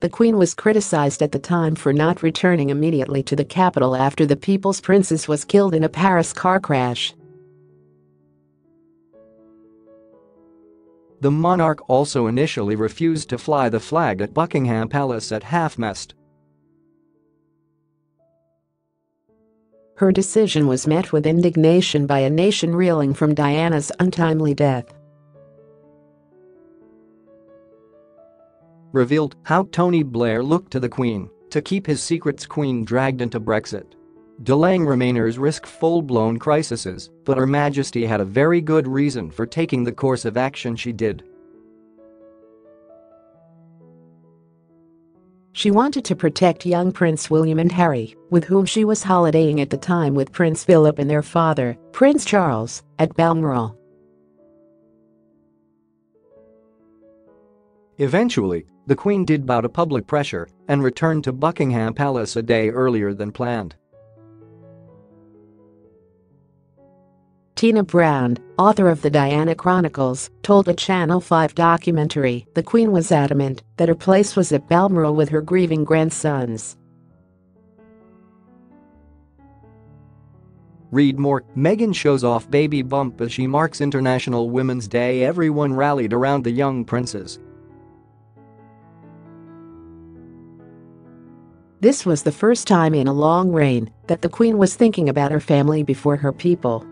The Queen was criticized at the time for not returning immediately to the capital after the People's Princess was killed in a Paris car crash. The monarch also initially refused to fly the flag at Buckingham Palace at half-mast. Her decision was met with indignation by a nation reeling from Diana's untimely death. Revealed how Tony Blair looked to the Queen to keep his secrets. Queen dragged into Brexit. Delaying Remainers risk full-blown crises, but Her Majesty had a very good reason for taking the course of action she did. She wanted to protect young Prince William and Harry, with whom she was holidaying at the time with Prince Philip and their father, Prince Charles, at Balmoral. Eventually, the Queen did bow to public pressure and returned to Buckingham Palace a day earlier than planned. Tina Brown, author of the Diana Chronicles, told a Channel 5 documentary the Queen was adamant that her place was at Balmoral with her grieving grandsons. Read more. Meghan shows off baby bump as she marks International Women's Day. Everyone rallied around the young princess. This was the first time in a long reign that the Queen was thinking about her family before her people.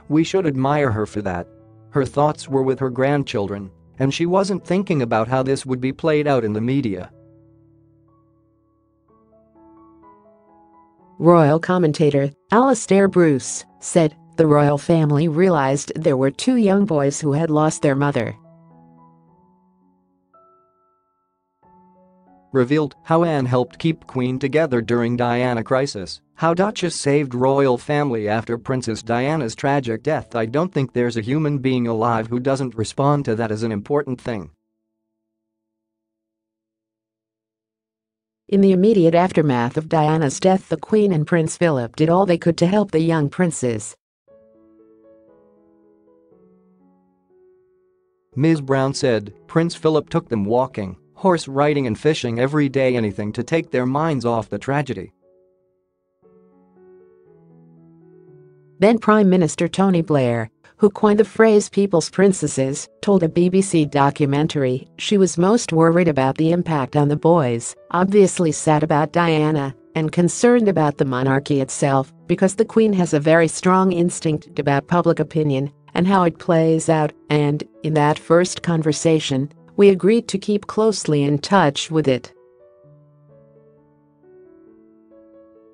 We should admire her for that. Her thoughts were with her grandchildren, and she wasn't thinking about how this would be played out in the media. Royal commentator Alastair Bruce said the royal family realized there were two young boys who had lost their mother. Revealed how Anne helped keep Queen together during Diana crisis, how Duchess saved royal family after Princess Diana's tragic death. I don't think there's a human being alive who doesn't respond to that as an important thing. In the immediate aftermath of Diana's death, the Queen and Prince Philip did all they could to help the young princes. Ms. Brown said Prince Philip took them walking, horse riding and fishing every day, anything to take their minds off the tragedy. Then Prime Minister Tony Blair, who coined the phrase "People's Princesses," told a BBC documentary she was most worried about the impact on the boys, obviously sad about Diana, and concerned about the monarchy itself because the Queen has a very strong instinct about public opinion and how it plays out, and, in that first conversation, we agreed to keep closely in touch with it.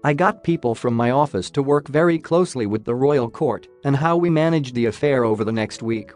I got people from my office to work very closely with the royal court and how we managed the affair over the next week